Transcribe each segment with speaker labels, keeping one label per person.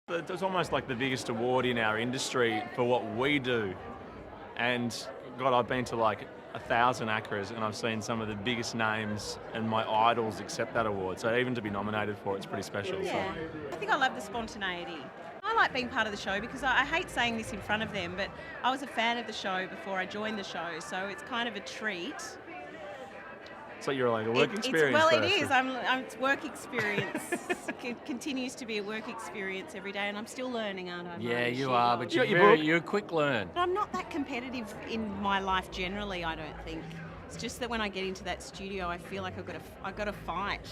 Speaker 1: It's almost like the biggest award in our industry for what we do. And God, I've been to like 1,000 ACRAs and I've seen some of the biggest names and my idols accept that award. So even to be nominated for it's pretty special.
Speaker 2: Yeah, I think I love the spontaneity. I like being part of the show because I hate saying this in front of them, but I was a fan of the show before I joined the show, so it's kind of a treat.
Speaker 1: So you're like a work experience.
Speaker 2: Well, it is. It's work experience. It continues to be a work experience every day, and I'm still learning, aren't I?
Speaker 3: Yeah, you are, but you're a quick learn.
Speaker 2: But I'm not that competitive in my life generally, I don't think. It's just that when I get into that studio, I feel like I've got to fight.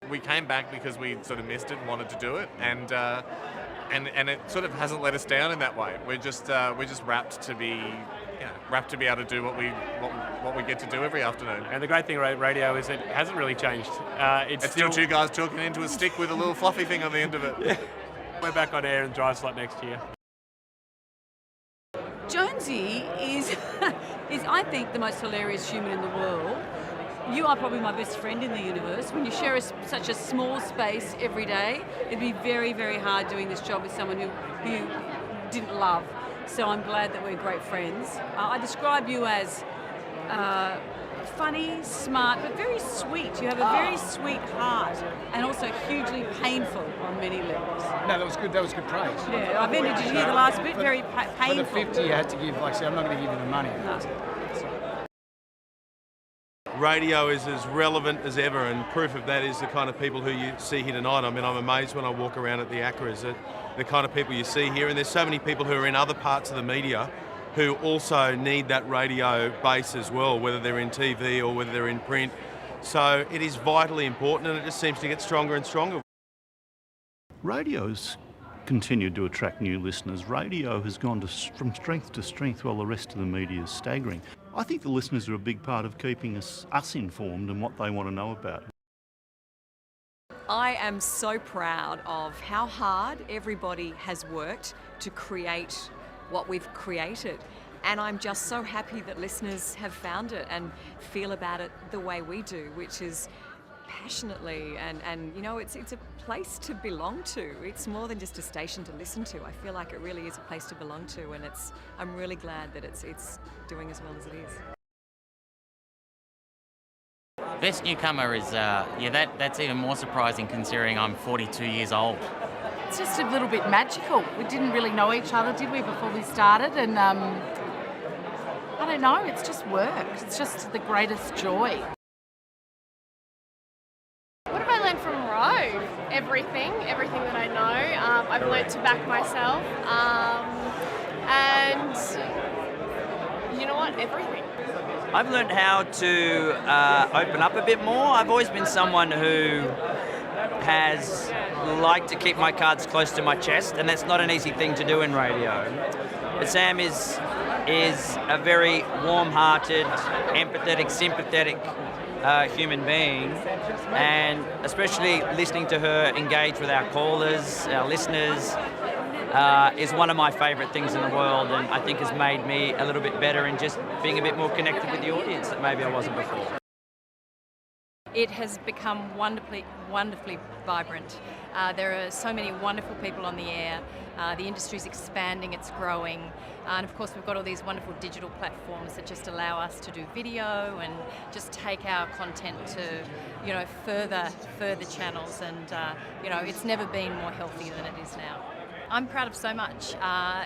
Speaker 4: We came back because we sort of missed it and wanted to do it, and it sort of hasn't let us down in that way. We're just rapt to be able to do what we get to do every afternoon.
Speaker 5: And the great thing about radio is it hasn't really changed.
Speaker 4: It's still two guys talking into a stick with a little fluffy thing on the end of it.
Speaker 5: Yeah. We're back on air in Dry Slot next year.
Speaker 6: Jonesy is I think the most hilarious human in the world. You are probably my best friend in the universe. When you share such a small space every day, it'd be very, very hard doing this job with someone who didn't love. So I'm glad that we're great friends. I describe you as funny, smart, but very sweet. You have a very sweet heart, and also hugely painful on many levels.
Speaker 7: No, that was good. That was good praise.
Speaker 6: Yeah, I mean, did you hear the last bit? Very painful.
Speaker 7: For the 50, you had to give. Like I said, I'm not going to give you the money.
Speaker 6: No.
Speaker 8: Radio is as relevant as ever, and proof of that is the kind of people who you see here tonight. I mean, I'm amazed when I walk around at the ACRAs at the kind of people you see here, and there's so many people who are in other parts of the media who also need that radio base as well, whether they're in TV or whether they're in print. So it is vitally important, and it just seems to get stronger and stronger.
Speaker 9: Radio's continued to attract new listeners. Radio has gone from strength to strength while the rest of the media is staggering. I think the listeners are a big part of keeping us informed and what they want to know about.
Speaker 10: I am so proud of how hard everybody has worked to create what we've created. And I'm just so happy that listeners have found it and feel about it the way we do, which is passionately, and you know, it's a place to belong to. It's more than just a station to listen to. I feel like it really is a place to belong to, and I'm really glad that it's doing as well as it is.
Speaker 3: Best newcomer is, that's even more surprising considering I'm 42 years old.
Speaker 11: It's just a little bit magical. We didn't really know each other, did we, before we started? And I don't know, it's just worked. It's just the greatest joy.
Speaker 12: What have I learned from Ro? Everything that I know. I've learned to back myself. And you know what? Everything.
Speaker 13: I've learned how to open up a bit more. I've always been someone who has liked to keep my cards close to my chest, and that's not an easy thing to do in radio. But Sam is a very warm-hearted, empathetic, sympathetic human being, and especially listening to her engage with our callers, our listeners, is one of my favourite things in the world, and I think has made me a little bit better in just being a bit more connected with the audience that maybe I wasn't before.
Speaker 14: It has become wonderfully vibrant. There are so many wonderful people on the air. The industry's expanding, it's growing. And of course, we've got all these wonderful digital platforms that just allow us to do video and just take our content to, you know, further channels. And, you know, it's never been more healthy than it is now. I'm proud of so much.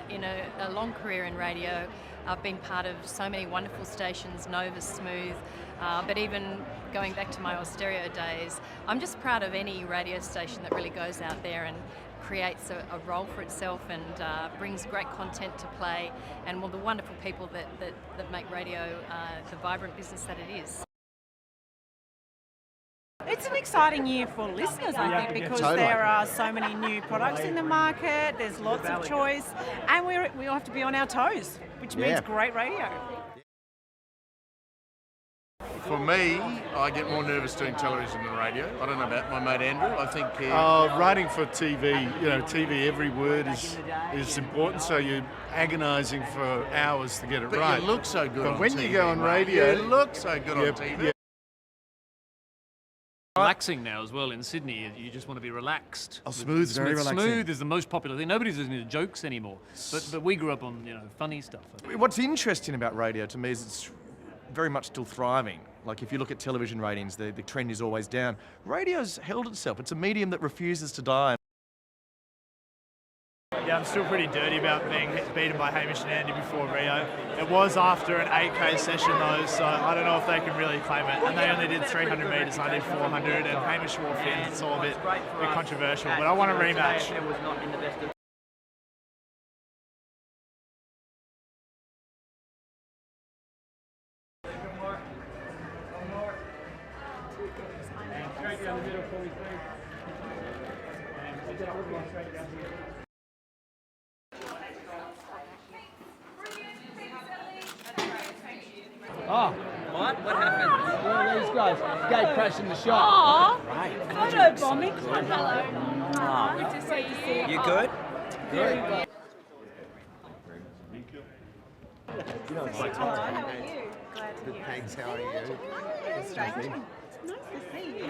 Speaker 14: In a long career in radio, I've been part of so many wonderful stations, Nova, Smooth, but even going back to my Austereo days, I'm just proud of any radio station that really goes out there and creates a role for itself and brings great content to play, and the wonderful people that make radio the vibrant business that it is.
Speaker 2: It's an exciting year for listeners, I think, because there are so many new products in the market, there's lots of choice, and we all have to be on our toes, which means great radio.
Speaker 4: For me, I get more nervous doing television than radio. I don't know about my mate Andrew. I think
Speaker 15: writing for TV, TV, every word is important. So you're agonising for hours to get it right.
Speaker 4: But you look so good on TV.
Speaker 15: But when you go on radio,
Speaker 4: you look so good on TV.
Speaker 16: relaxing now as well in Sydney. You just want to be relaxed.
Speaker 17: Oh, smooth's very relaxing.
Speaker 16: Smooth is the most popular thing. Nobody's listening to jokes anymore. But we grew up on funny stuff.
Speaker 17: What's interesting about radio to me is it's very much still thriving. Like if you look at television ratings, the trend is always down. Radio's held itself. It's a medium that refuses to die.
Speaker 18: Yeah, I'm still pretty dirty about being beaten by Hamish and Andy before Rio. It was after an 8K session though, so I don't know if they can really claim it. And they only did 300 metres, I did 400, and Hamish wore fins. It's all a bit controversial, but I want a rematch.
Speaker 7: Oh. What happened? One of these guys, gate crash in the shop.
Speaker 6: Aww.
Speaker 7: Right.
Speaker 6: Photo bombing. Hello.
Speaker 7: Oh.
Speaker 6: Good to see you.
Speaker 7: You good?
Speaker 6: Very
Speaker 7: Good.
Speaker 6: good.
Speaker 2: How are you? Glad to hear.
Speaker 19: Thanks, how are you?
Speaker 2: Hi, stranger. It's nice to see you.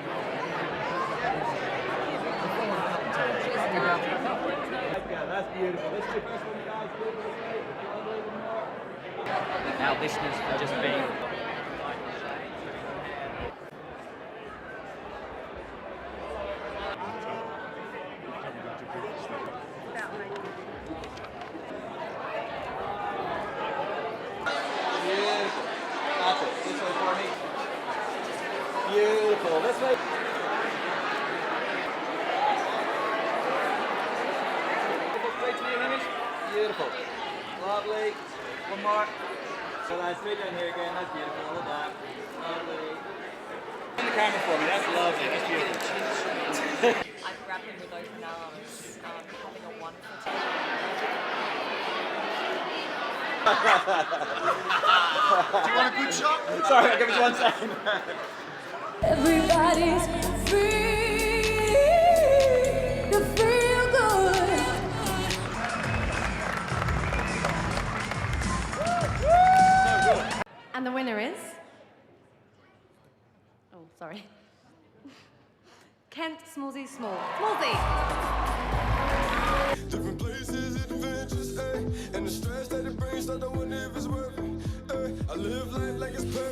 Speaker 7: That's beautiful. This is the first one, guys.
Speaker 13: Our listeners for just being.
Speaker 7: That's it. This way for me. Beautiful. This way. Straight to you, Hamish. Beautiful. Lovely. One more. So that's straight down here again. That's beautiful. Hold that. Lovely. In the camera for me. That's lovely. That's beautiful.
Speaker 10: I've grabbed him with open arms, having a wonderful time.
Speaker 7: Do you want a good shot? Sorry, I'll give it 1 second.
Speaker 20: Everybody's free to feel good.
Speaker 21: And the winner is... Oh, sorry. Kent Smallsy Small. Smallsy!
Speaker 22: Different places, adventures, and the stress that it brings, I don't wonder if it's worth it. I live life like it's perfect.